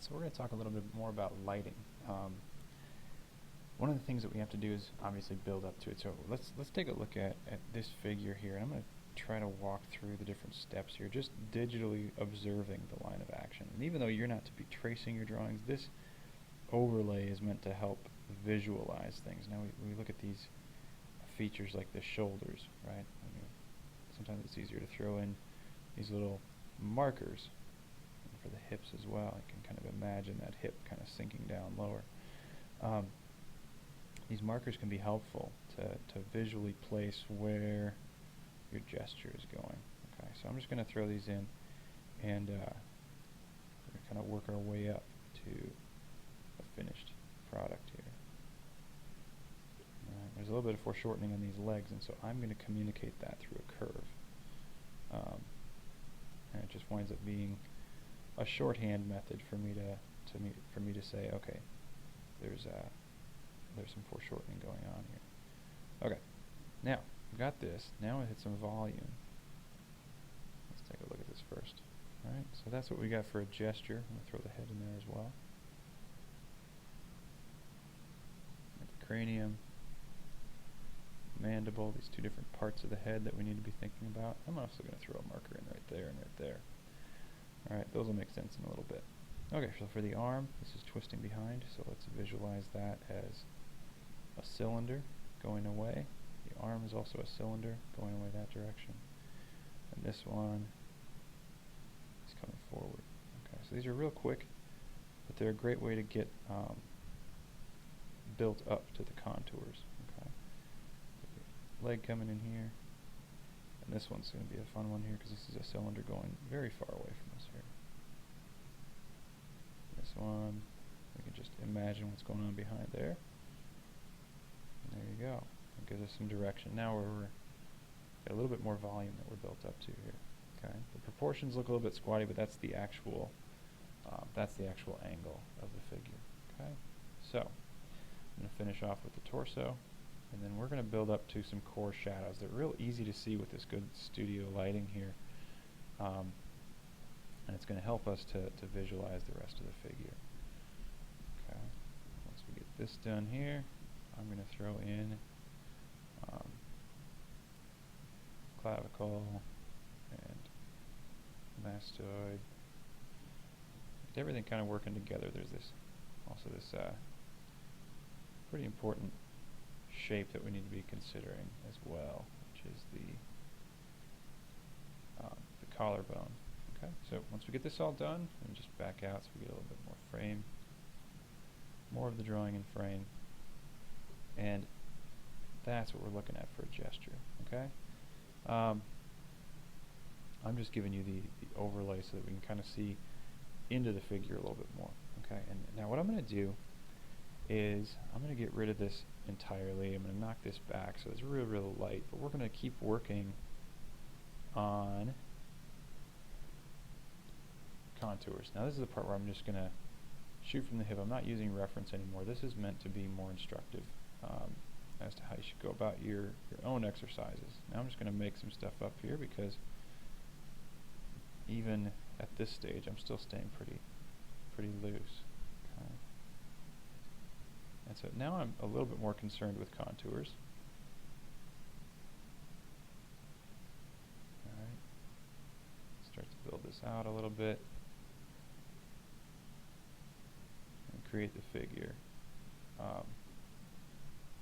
So we're going to talk a little bit more about lighting. One of the things that we have to do is obviously build up to it. So let's take a look at this figure here, and I'm going to try to walk through the different steps here, just digitally observing the line of action. And even though you're not to be tracing your drawings, this overlay is meant to help visualize things. Now we look at these features like the shoulders, right? I mean, sometimes it's easier to throw in these little markers. And for the hips as well, you can kind of imagine that hip kind of sinking down lower. These markers can be helpful to visually place where your gesture is going. Okay, so I'm just going to throw these in, and we're going to kind of work our way up to a finished product here. There's a little bit of foreshortening on these legs, and so I'm going to communicate that through a curve. And it just winds up being a shorthand method for me to say, okay, there's some foreshortening going on here. Okay, now we've got this. Now I hit some volume. Let's take a look at this first. All right, so that's what we got for a gesture. I'm going to throw the head in there as well. The cranium, mandible, these two different parts of the head that we need to be thinking about. I'm also going to throw a marker in right there and right there. Alright, those will make sense in a little bit. Okay, so for the arm, this is twisting behind, so let's visualize that as a cylinder going away. The arm is also a cylinder going away that direction. And this one is coming forward. Okay, so these are real quick, but they're a great way to get built up to the contours. Okay, leg coming in here, and this one's going to be a fun one here because this is a cylinder going very far away from us here. This one, we can just imagine what's going on behind there. And there you go. It gives us some direction. Now we're got a little bit more volume that we're built up to here. Okay, the proportions look a little bit squatty, but that's the actual angle of the figure. Okay, so I'm going to finish off with the torso. And then we're going to build up to some core shadows. They're real easy to see with this good studio lighting here. And it's going to help us to visualize the rest of the figure. Okay. Once we get this done here, I'm going to throw in clavicle and mastoid. Everything kind of working together. There's this pretty important shape that we need to be considering as well, which is the collarbone. Okay, so once we get this all done, we just back out so we get a little bit more frame, more of the drawing in frame, and that's what we're looking at for a gesture. Okay, I'm just giving you the overlay so that we can kind of see into the figure a little bit more. Okay, and now what I'm going to do is I'm going to get rid of this entirely. I'm going to knock this back so it's real light, but we're going to keep working on contours. Now this is the part where I'm just going to shoot from the hip. I'm not using reference anymore. This is meant to be more instructive as to how you should go about your own exercises. Now I'm just going to make some stuff up here because even at this stage I'm still staying pretty loose. Okay. And so now I'm a little bit more concerned with contours. Alright. Start to build this out a little bit. And create the figure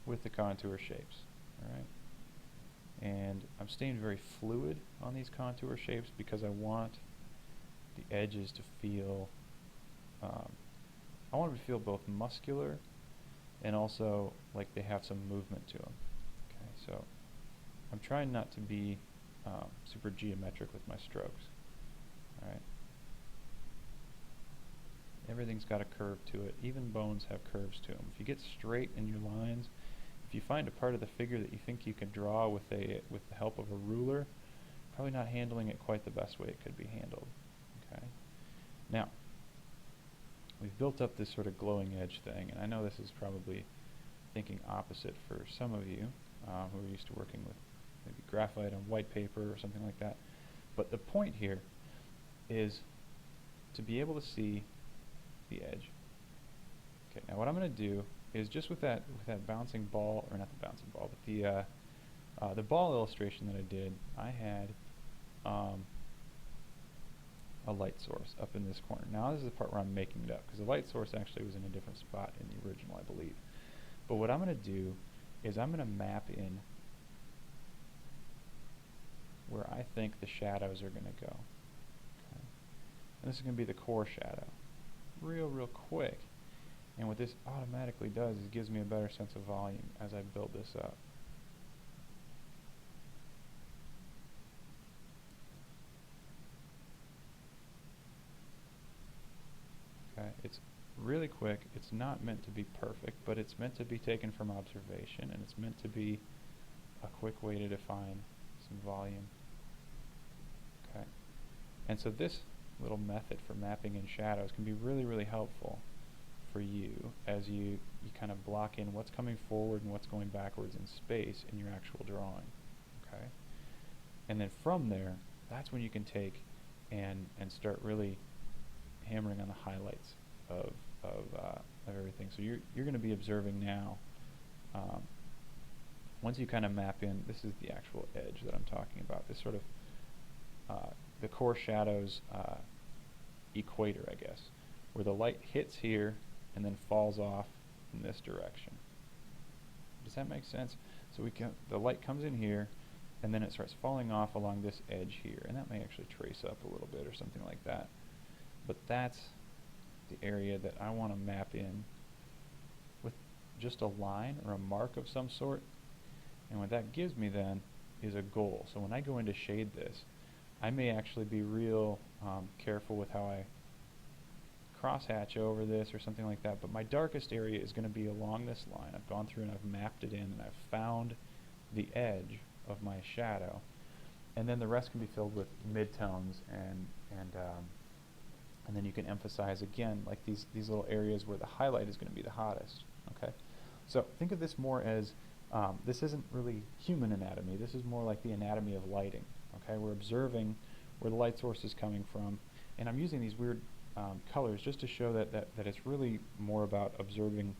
with the contour shapes. Alright. And I'm staying very fluid on these contour shapes because I want the edges to feel, I want them to feel both muscular and also like they have some movement to them. Okay, so I'm trying not to be super geometric with my strokes. All right. Everything's got a curve to it. Even bones have curves to them. If you get straight in your lines, if you find a part of the figure that you think you can draw with the help of a ruler, probably not handling it quite the best way it could be handled. Okay. Now, we've built up this sort of glowing edge thing, and I know this is probably thinking opposite for some of you who are used to working with maybe graphite on white paper or something like that. But the point here is to be able to see the edge. Okay, now what I'm going to do is just with that bouncing ball, or not the bouncing ball, but the ball illustration that I did, I had a light source up in this corner. Now this is the part where I'm making it up, because the light source actually was in a different spot in the original, I believe. But what I'm going to do is I'm going to map in where I think the shadows are going to go. Okay. And this is going to be the core shadow. Real quick. And what this automatically does is gives me a better sense of volume as I build this up. Okay, it's really quick. It's not meant to be perfect, but it's meant to be taken from observation, and it's meant to be a quick way to define some volume. Okay, and so this little method for mapping in shadows can be really helpful for you as you kind of block in what's coming forward and what's going backwards in space in your actual drawing. Okay, and then from there, that's when you can take and start really hammering on the highlights of everything. So you're going to be observing now. Once you kind of map in, this is the actual edge that I'm talking about. This sort of the core shadows equator, I guess, where the light hits here and then falls off in this direction. Does that make sense? So the light comes in here, and then it starts falling off along this edge here, and that may actually trace up a little bit or something like that. But that's the area that I want to map in with just a line or a mark of some sort. And what that gives me then is a goal. So when I go in to shade this, I may actually be real careful with how I crosshatch over this or something like that, but my darkest area is going to be along this line. I've gone through and I've mapped it in, and I've found the edge of my shadow, and then the rest can be filled with midtones and then you can emphasize again like these little areas where the highlight is going to be the hottest. Okay, so think of this more as this isn't really human anatomy. This is more like the anatomy of lighting. Okay, we're observing where the light source is coming from, and I'm using these weird colors just to show that it's really more about observing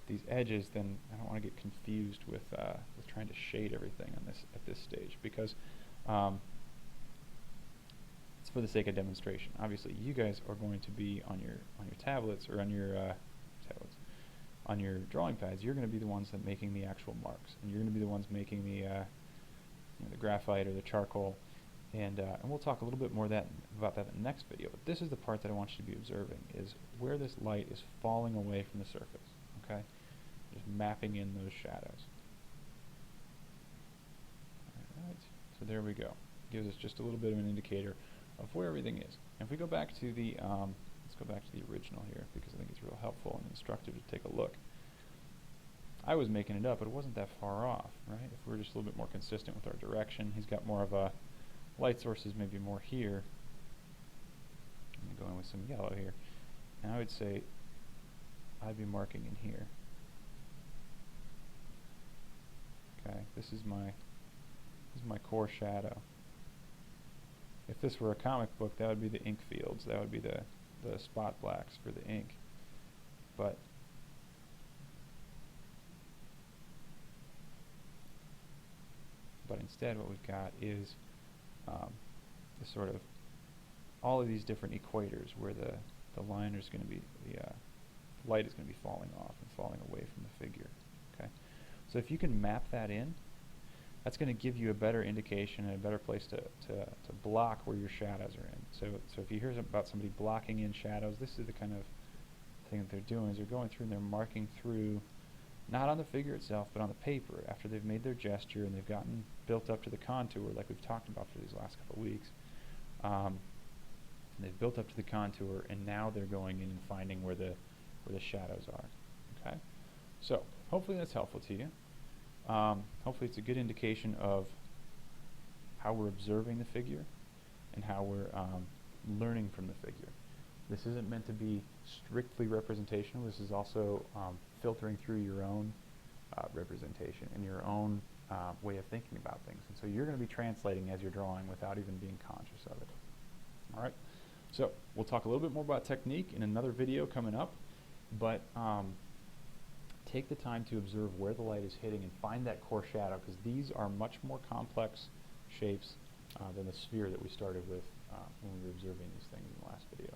these edges than I don't want to get confused with trying to shade everything on this at this stage, because it's for the sake of demonstration. Obviously, you guys are going to be on your tablets or on your on your drawing pads. You're going to be the ones that making the actual marks, and you're going to be the ones making the the graphite or the charcoal. And we'll talk a little bit more about that in the next video. But this is the part that I want you to be observing, is where this light is falling away from the surface. Okay, just mapping in those shadows. All right, so there we go. Gives us just a little bit of an indicator of where everything is. And if we go back to the let's go back to the original here, because I think it's real helpful and instructive to take a look. I was making it up, but it wasn't that far off, right? If we're just a little bit more consistent with our direction, he's got more of a light sources, maybe more here. I'm going with some yellow here, and I would say I'd be marking in here. Okay, this is my core shadow. If this were a comic book, that would be the ink fields. That would be the spot blacks for the ink. But instead, what we've got is the sort of all of these different equators where the line is going to be the light is going to be falling off and falling away from the figure. Okay, so if you can map that in, that's going to give you a better indication and a better place to block where your shadows are in. So if you hear about somebody blocking in shadows, this is the kind of thing that they're doing, is they're going through and they're marking through, not on the figure itself, but on the paper after they've made their gesture and they've gotten built up to the contour like we've talked about for these last couple of weeks. They've built up to the contour, and now they're going in and finding where the shadows are. Okay, so hopefully that's helpful to you. Hopefully it's a good indication of how we're observing the figure and how we're learning from the figure. This isn't meant to be strictly representational. This is also filtering through your own representation and your own way of thinking about things. And so you're going to be translating as you're drawing without even being conscious of it. All right. So we'll talk a little bit more about technique in another video coming up, but take the time to observe where the light is hitting and find that core shadow, because these are much more complex shapes than the sphere that we started with when we were observing these things in the last video.